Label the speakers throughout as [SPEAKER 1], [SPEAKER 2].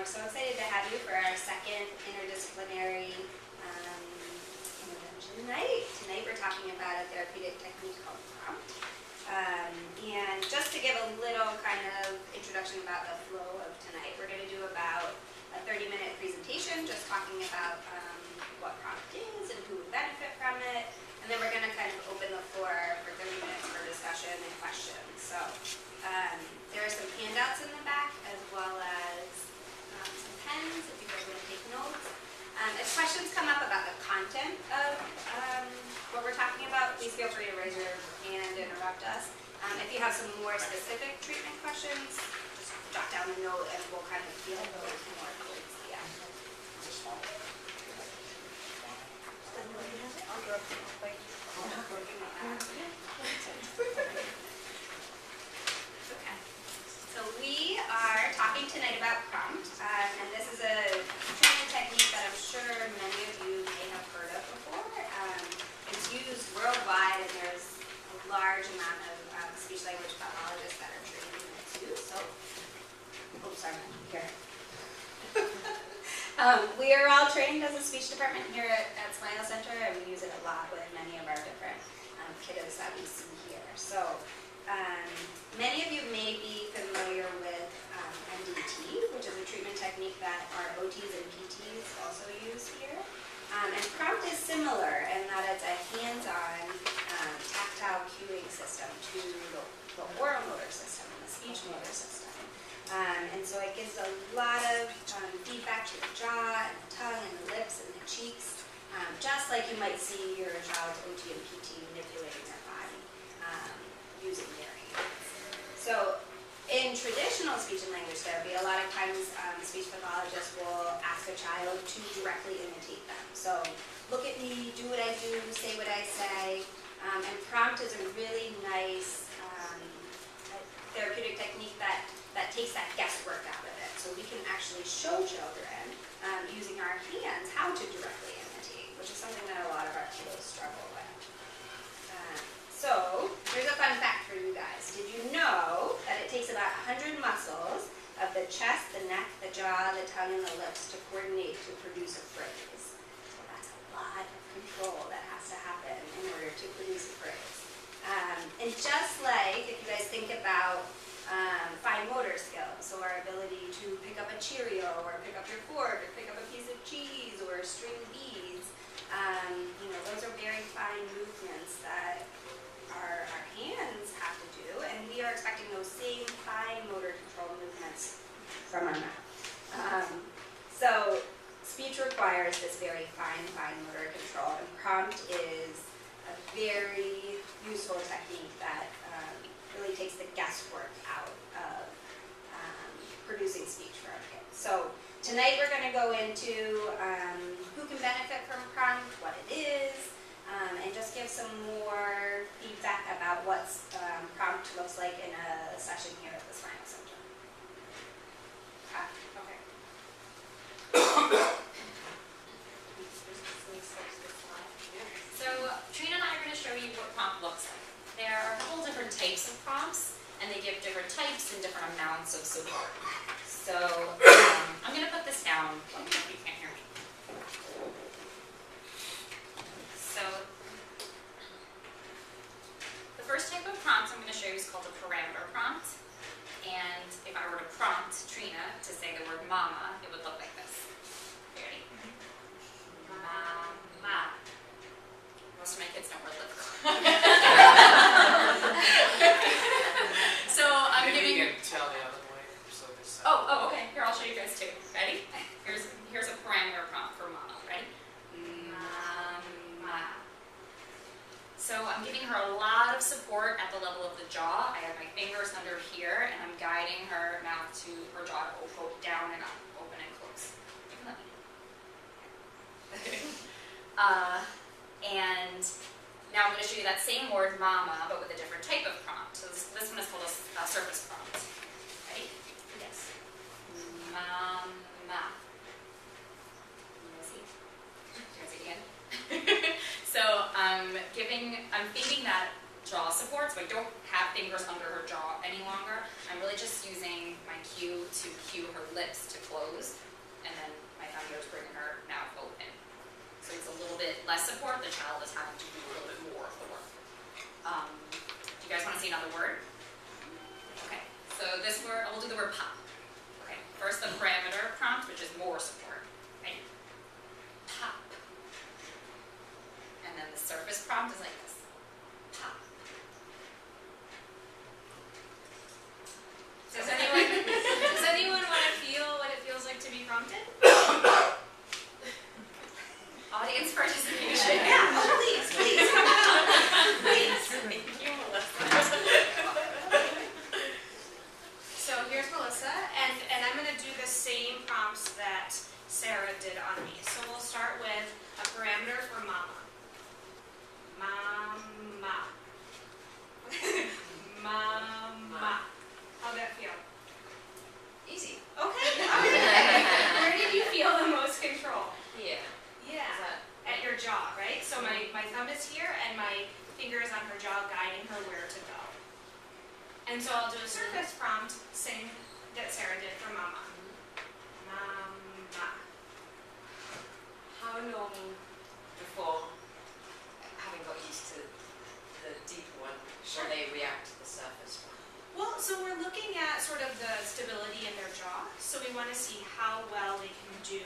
[SPEAKER 1] we're so excited to have you for our second interdisciplinary intervention night. Tonight we're talking about a therapeutic technique called prompt. And just to give a little kind of introduction about the flow of tonight, we're going to do about a 30-minute presentation just talking about what prompt is and who would benefit from it. And then we're going to kind of open the floor for 30 minutes for discussion and questions. So there are some handouts in the back as well as some pens if you guys want to take notes. If questions come up about the content of what we're talking about, please feel free to raise your hand and interrupt us. If you have some more specific treatment questions, just jot down a note and we'll kind of field those more towards the end. Okay. So we are talking tonight about prompt, and this is a treatment technique that I'm sure many of you may have heard of before. It's used worldwide, and there's a large amount of speech-language pathologists that are trained in it too. So, here. We are all trained as a speech department here at Smile Center, and we use it a lot with many of our different kiddos that we see here. So, many of you may be familiar with MDT, which is a treatment technique that our OTs and PTs also use here. And prompt is similar in that it's a hands-on tactile cueing system to the oral motor system and the speech motor system. And so it gives a lot of feedback to the jaw and the tongue and the lips and the cheeks, just like you might see your child's OT and PT manipulating their body using their hands. So in traditional speech and language therapy, a lot of times speech pathologists will ask a child to directly imitate them. So look at me, do what I do, say what I say. And prompt is a really nice therapeutic technique that takes that guesswork out of it. So we can actually show children using our hands how to directly imitate, which is something that a lot of our kiddos struggle with. So here's a fun fact for you guys. Did you know that it takes about 100 muscles of the chest, the neck, the jaw, the tongue, and the lips to coordinate to produce a phrase? So that's a lot of control that has to happen in order to produce a phrase. And just like if you guys think about fine motor skills, so our ability to pick up a Cheerio or pick up your fork or pick up a piece of cheese or string beads, those are very fine movements that our hands have to do, and we are expecting those same fine motor control movements from our mouth. So speech requires this very fine motor control, and prompt is a very useful technique that really takes the guesswork out of producing speech for our kids. So tonight we're going to go into who can benefit from prompt, what it is, and just give some more feedback about what prompt looks like in a session here at the Smile Center. Okay.
[SPEAKER 2] So Trina and I are going to show you what prompt looks like. There are a whole different types of prompts, and they give different types and different amounts of support. So I'm going to put this down. Oh, you can't hear me. So the first type of prompt I'm going to show you is called a parameter prompt. And if I were to prompt Trina to say the word mama, it would look like this. Ready? Mama. Most of my kids don't really live So I'm
[SPEAKER 3] Maybe
[SPEAKER 2] giving.
[SPEAKER 3] you can tell the other way. So this.
[SPEAKER 2] Oh, okay. Here, I'll show you guys too. Ready? Here's a parameter prompt for mama. Ready? Mama. So I'm giving her a lot of support at the level of the jaw. I have my fingers under here, and I'm guiding her mouth to her jaw to go down and up, open and close. You can let me. And now I'm going to show you that same word, mama, but with a different type of prompt. So this one is called a surface prompt. Ready? Yes. Mama. You guys see? You guys see again? So I'm feeding that jaw support, so I don't have fingers under her jaw any longer. I'm really just using my cue to cue her lips to close, and then my fingers bringing her mouth open. So it's a little bit less support. The child is having to do a little bit more of the work. Do you guys want to see another word? Okay, so this word, we'll do the word pop. Okay, first the parameter prompt, which is more support. Right? Pop. And then the surface prompt is like this. Pop. Does anyone want to feel what it feels like to be prompted? Audience participation. Yeah, please, come on. Please. Thank you, Melissa.
[SPEAKER 4] So here's Melissa, and I'm going to do the same prompts that Sara did on me. So we'll start with a parameter for mama. Mama. Mama. How'd that feel?
[SPEAKER 2] Easy.
[SPEAKER 4] Okay. Where did you feel the most control?
[SPEAKER 2] Yeah.
[SPEAKER 4] Yeah. At your jaw, right? So my thumb is here and my finger is on her jaw guiding her where to go. And so I'll do a surface prompt, same that Sara did for mama. Mama.
[SPEAKER 5] How long before, having got used to the deep one, shall they react to the surface one?
[SPEAKER 4] Well, so we're looking at sort of the stability in their jaw. So we want to see how well they can do,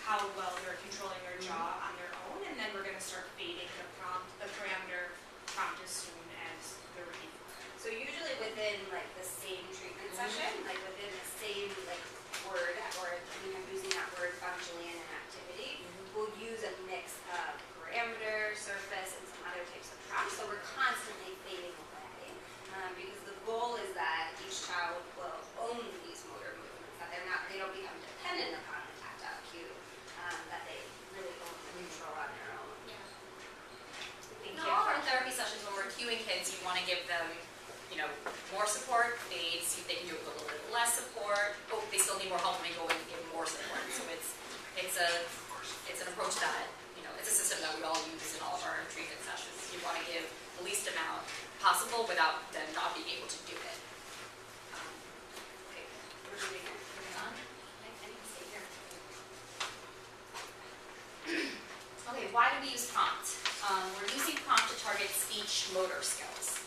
[SPEAKER 4] how well they're controlling their jaw on their own, and then we're going to start fading the parameter prompt as soon as they're ready.
[SPEAKER 1] So usually within like the same treatment session, like within the same like word or using that word functionally in an activity, we'll use a mix of parameter, surface, and some other types of prompts. So we're constantly fading away because the goal is that each child will own these motor movements, that they don't become dependent upon the tactile cue, that they really own the control on their own.
[SPEAKER 2] Yeah.
[SPEAKER 1] Thank
[SPEAKER 2] In
[SPEAKER 1] you.
[SPEAKER 2] all of our therapy sessions when we're cueing kids, you want to give them, more support, fades, see if they can do a little bit less support. Oh, they still need more help, and they go and give more support. So it's an approach that, it's a system that we all use in all of our treatment sessions. You want to give the least amount possible without them not being able to do it. Okay, we're moving on. I need to stay here. Okay, why do we use prompt? We're using prompt to target speech motor skills.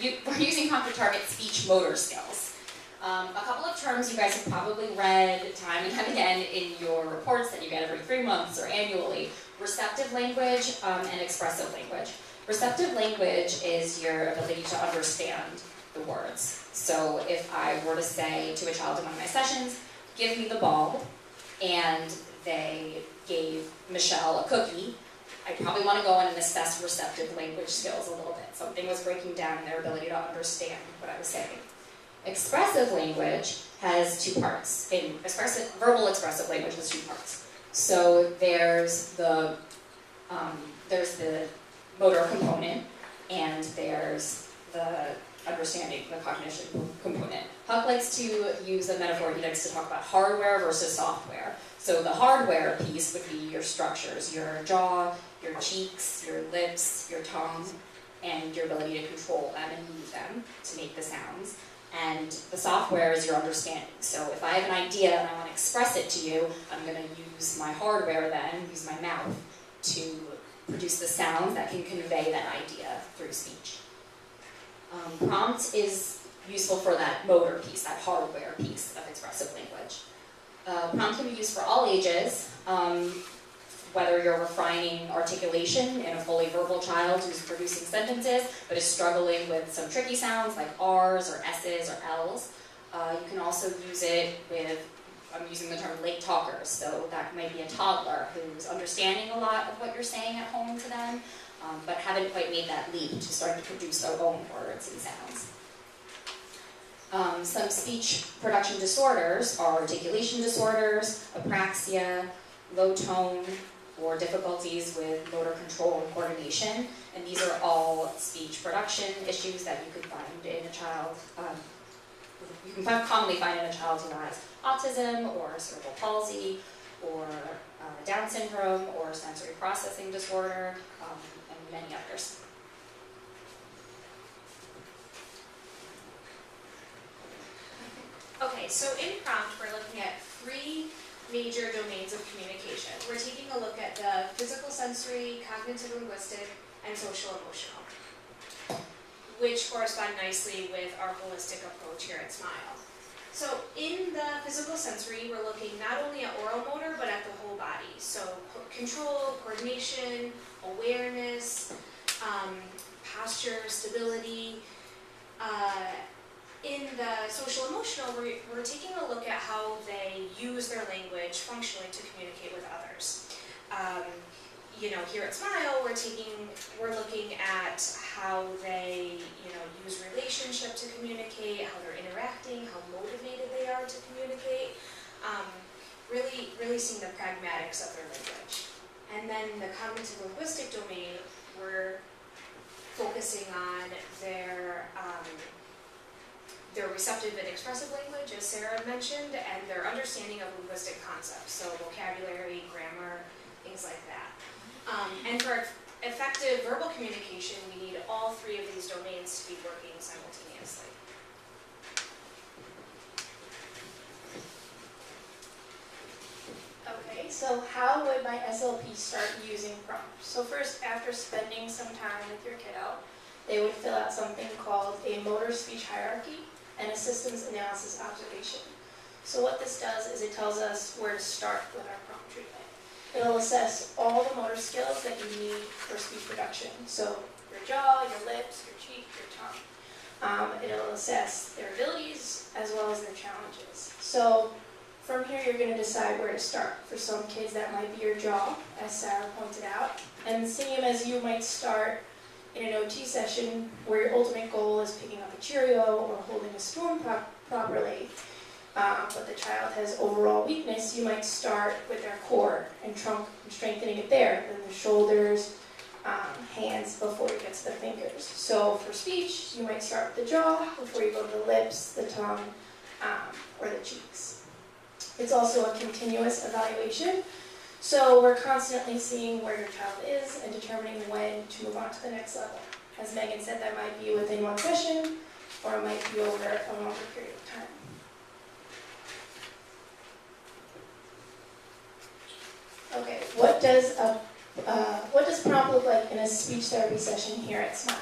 [SPEAKER 2] We're using prompt to target speech motor skills. A couple of terms you guys have probably read time and time again in your reports that you get every 3 months or annually. Receptive language and expressive language. Receptive language is your ability to understand the words. So if I were to say to a child in one of my sessions, give me the ball, and they gave Michele a cookie, I probably want to go in and assess receptive language skills a little bit. Something was breaking down in their ability to understand what I was saying. Expressive language has 2 parts. Verbal expressive language has 2 parts. So there's the motor component, and there's the understanding, the cognition component. Huck likes to use a metaphor. He likes to talk about hardware versus software. So the hardware piece would be your structures, your jaw, your cheeks, your lips, your tongue, and your ability to control them and move them to make the sounds. And the software is your understanding. So if I have an idea and I want to express it to you, I'm going to use my hardware then, use my mouth, to produce the sounds that can convey that idea through speech. Prompt is useful for that motor piece, that hardware piece of expressive language. Prompt can be used for all ages, whether you're refining articulation in a fully verbal child who's producing sentences but is struggling with some tricky sounds like R's or S's or L's. You can also use it with, I'm using the term late talkers, so that might be a toddler who's understanding a lot of what you're saying at home to them, but haven't quite made that leap to start to produce their own words and sounds. Some speech production disorders are articulation disorders, apraxia, low tone, or difficulties with motor control and coordination, and these are all speech production issues that you could find in a child. You can commonly find in a child who has autism or cerebral palsy or Down syndrome or sensory processing disorder, and we many others.
[SPEAKER 4] Okay, so in prompt, we're looking at 3 major domains of communication. We're taking a look at the physical sensory, cognitive linguistic, and social emotional, which correspond nicely with our holistic approach here at Smile. So in the physical sensory, we're looking not only at oral motor, but at the whole body. So control, coordination, awareness, posture, stability. In the social emotional, we're taking a look at how they use their language functionally to communicate with others. Here at Smile, we're looking at how they, use relationship to communicate, how they're interacting, how motivated they are to communicate. Really seeing the pragmatics of their language. And then the cognitive linguistic domain, we're focusing on their receptive and expressive language, as Sara mentioned, and their understanding of linguistic concepts, so vocabulary, grammar, things like that. And for effective verbal communication, we need all 3 of these domains to be working simultaneously.
[SPEAKER 6] Okay, so how would my SLP start using prompts? So first, after spending some time with your kiddo, they would fill out something called a motor speech hierarchy and a systems analysis observation. So what this does is it tells us where to start with our prompt treatment. It'll assess all the motor skills that you need for speech production. So your jaw, your lips, your cheek, your tongue. It'll assess their abilities as well as their challenges. So from here, you're going to decide where to start. For some kids, that might be your jaw, as Sara pointed out. And same as you might start in an OT session where your ultimate goal is picking up a Cheerio or holding a spoon properly, but the child has overall weakness, you might start with their core and trunk and strengthening it there, then the shoulders, hands before you get to the fingers. So for speech, you might start with the jaw before you go to the lips, the tongue, or the cheeks. It's also a continuous evaluation. So we're constantly seeing where your child is and determining when to move on to the next level. As Meaghen said, that might be within one session, or it might be over a longer period of time. Okay, what does prompt look like in a speech therapy session here at Smile?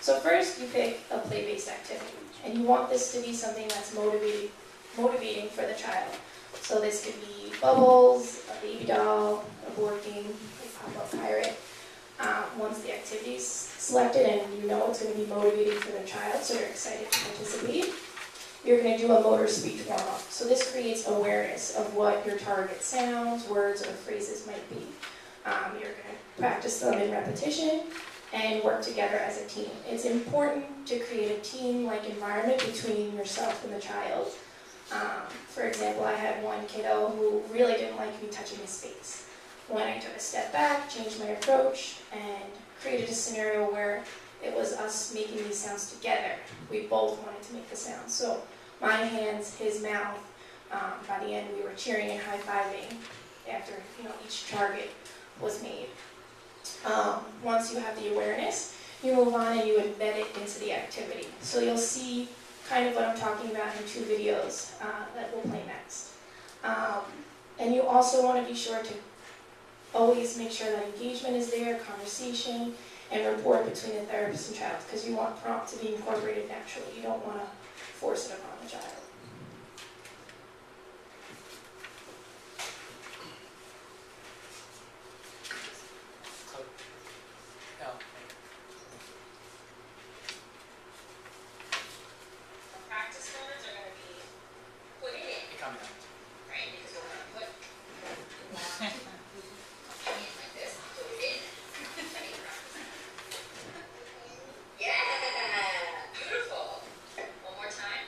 [SPEAKER 6] So first, you pick a play-based activity, and you want this to be something that's motivating for the child. So this could be bubbles, a baby doll, a board game, a pop-up pirate. Once the activity's selected and you know it's going to be motivating for the child, so you're excited to participate, you're going to do a motor speech warm-up. So this creates awareness of what your target sounds, words, or phrases might be. You're going to practice them in repetition and work together as a team. It's important to create a team-like environment between yourself and the child. For example, I had one kiddo who really didn't like me touching his face. When I took a step back, changed my approach, and created a scenario where it was us making these sounds together. We both wanted to make the sounds. So my hands, his mouth, by the end we were cheering and high-fiving after each target was made. Once you have the awareness, you move on and you embed it into the activity. So you'll see kind of what I'm talking about in 2 videos that we'll play next. And you also want to be sure to always make sure that engagement is there, conversation, and rapport between the therapist and child, because you want prompt to be incorporated naturally. You don't want to force it upon the child.
[SPEAKER 3] So, no.
[SPEAKER 5] Practice words are going to be put in it,
[SPEAKER 3] It comes out.
[SPEAKER 5] right? Because we're going to put like this, put it in. Yeah, beautiful. One more time.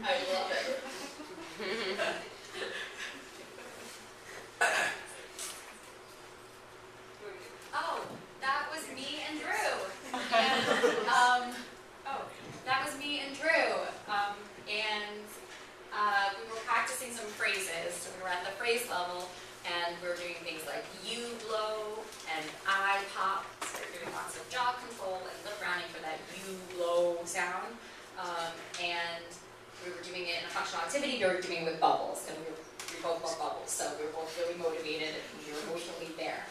[SPEAKER 5] I love it.
[SPEAKER 2] Oh, that was me and Drew. And, that was me and Drew. We were practicing some phrases. So we were at the phrase level, and we were doing things like you blow and I pop. So we were doing lots of jaw control and lip rounding for that you blow sound. And we were doing it in a functional activity. We were doing it with bubbles, and we both love bubbles, so we were both really motivated and we were emotionally there.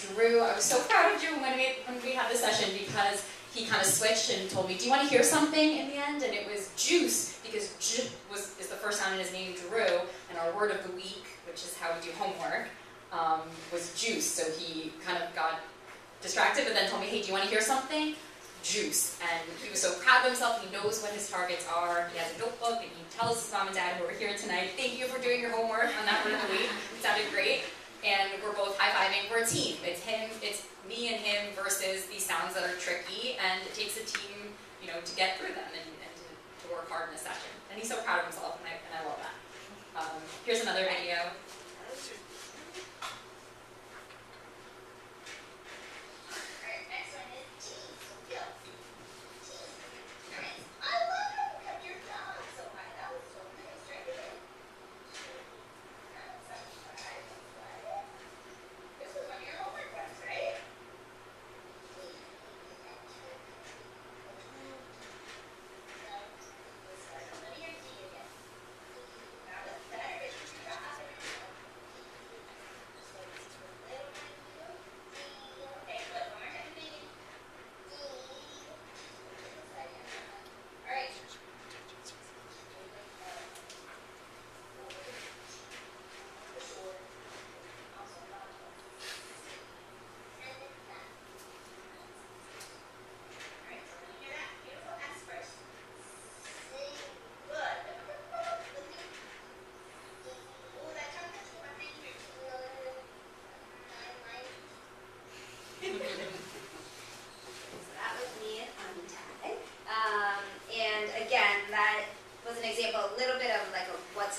[SPEAKER 2] Drew, I was so proud of Drew when we had this session because he kind of switched and told me, do you want to hear something in the end? And it was juice, because J is the first sound in his name, Drew, and our word of the week, which is how we do homework, was juice. So he kind of got distracted, but then told me, hey, do you want to hear something? Juice. And he was so proud of himself. He knows what his targets are. He has a notebook, and he tells his mom and dad who are here tonight, thank you for doing your homework on that word of the week. It sounded great. And we're both high-fiving. We're a team. It's me and him versus these sounds that are tricky, and it takes a team, to get through them and to work hard in a session. And he's so proud of himself, and I love that. Here's another video.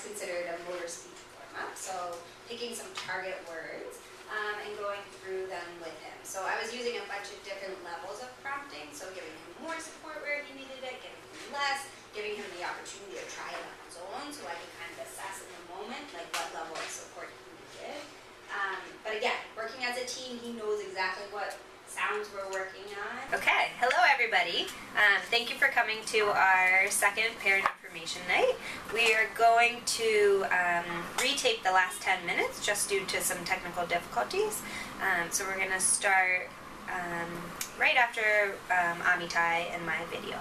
[SPEAKER 2] Considered a motor speech warm-up, so picking some target words and going through them with him. So I was using a bunch of different levels of prompting, so giving him more support where he needed it, giving him less, giving him the opportunity to try it on his own, so I could kind of assess in the moment like what level of support he needed. But again, working as a team, he knows exactly what sounds we're working on. Okay, hello everybody. Thank you for coming to our second parent information night. We are going to retape the last 10 minutes just due to some technical difficulties. So we're going to start right after Amitai and my video.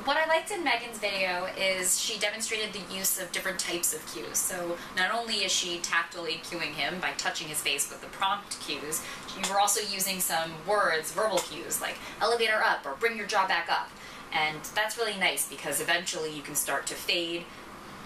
[SPEAKER 2] What I liked in Meaghen's video is she demonstrated the use of different types of cues. So not only is she tactily cueing him by touching his face with the prompt cues, you were also using some words, verbal cues, like elevator up or bring your jaw back up. And that's really nice because eventually you can start to fade.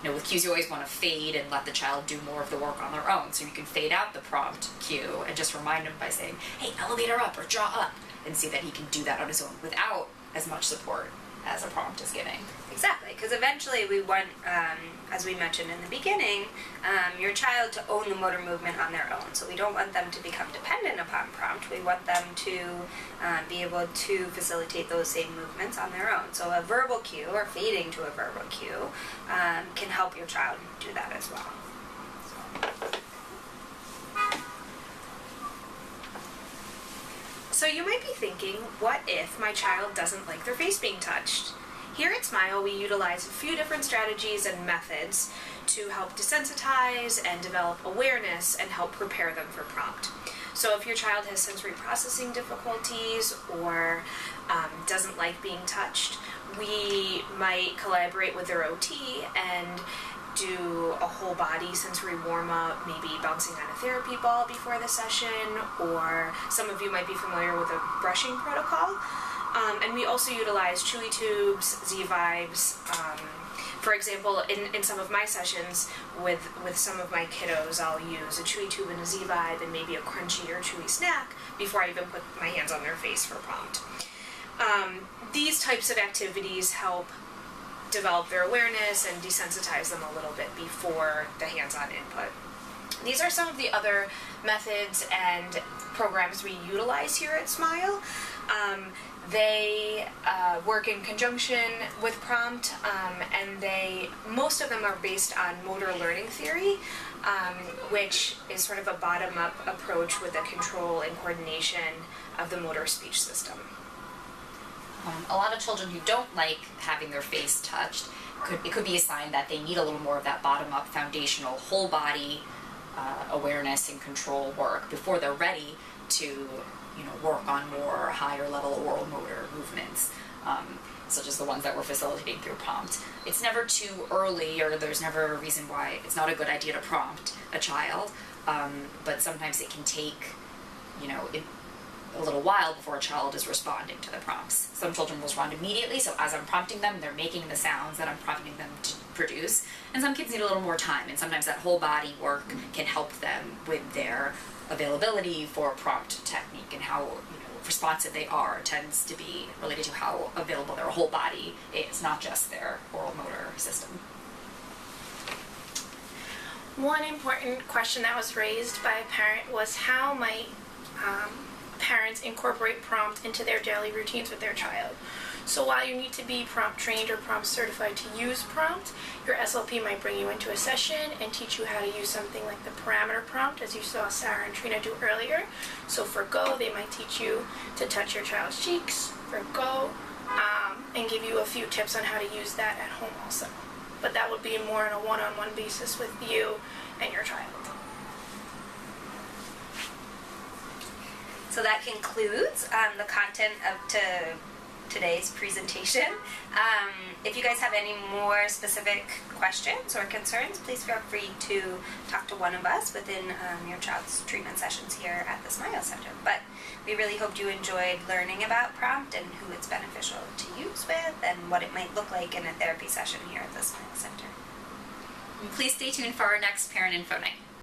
[SPEAKER 2] With cues you always want to fade and let the child do more of the work on their own. So you can fade out the prompt cue and just remind him by saying, hey, elevator up or jaw up, and see that he can do that on his own without as much support as a prompt is giving.
[SPEAKER 1] Exactly, because eventually we want, as we mentioned in the beginning, your child to own the motor movement on their own. So we don't want them to become dependent upon prompt. We want them to be able to facilitate those same movements on their own. So a verbal cue or fading to a verbal cue can help your child do that as well.
[SPEAKER 4] So you might be thinking, what if my child doesn't like their face being touched? Here at Smile, we utilize a few different strategies and methods to help desensitize and develop awareness and help prepare them for prompt. So if your child has sensory processing difficulties or doesn't like being touched, we might collaborate with their OT and do a whole body sensory warm-up, maybe bouncing on a therapy ball before the session, or some of you might be familiar with a brushing protocol. And we also utilize chewy tubes, Z-vibes. For example, in some of my sessions with some of my kiddos, I'll use a chewy tube and a Z-vibe and maybe a crunchy or chewy snack before I even put my hands on their face for prompt. These types of activities help
[SPEAKER 7] develop their awareness and desensitize them a little bit before the hands-on input. These are some of the other methods and programs we utilize here at Smile. They work in conjunction with prompt, and most of them are based on motor learning theory, which is sort of a bottom-up approach with the control and coordination of the motor speech system.
[SPEAKER 2] A lot of children who don't like having their face touched, it could be a sign that they need a little more of that bottom-up foundational whole body awareness and control work before they're ready to work on more higher level oral motor movements, such as the ones that we're facilitating through prompt. It's never too early, or there's never a reason why it's not a good idea to prompt a child, but sometimes it can take a little while before a child is responding to the prompts. Some children will respond immediately, so as I'm prompting them, they're making the sounds that I'm prompting them to produce, and some kids need a little more time, and sometimes that whole body work can help them with their availability for prompt technique, and how responsive they are tends to be related to how available their whole body is, not just their oral motor system.
[SPEAKER 6] One important question that was raised by a parent was how might parents incorporate prompt into their daily routines with their child. So while you need to be prompt trained or prompt certified to use prompt, your SLP might bring you into a session and teach you how to use something like the parameter prompt, as you saw Sara and Trina do earlier. So for go, they might teach you to touch your child's cheeks for go, and give you a few tips on how to use that at home also. But that would be more on a one-on-one basis with you and your child.
[SPEAKER 1] So that concludes the content of today's presentation. If you guys have any more specific questions or concerns, please feel free to talk to one of us within your child's treatment sessions here at the Smile Center. But we really hoped you enjoyed learning about prompt and who it's beneficial to use with and what it might look like in a therapy session here at the Smile Center.
[SPEAKER 2] And please stay tuned for our next Parent Info Night.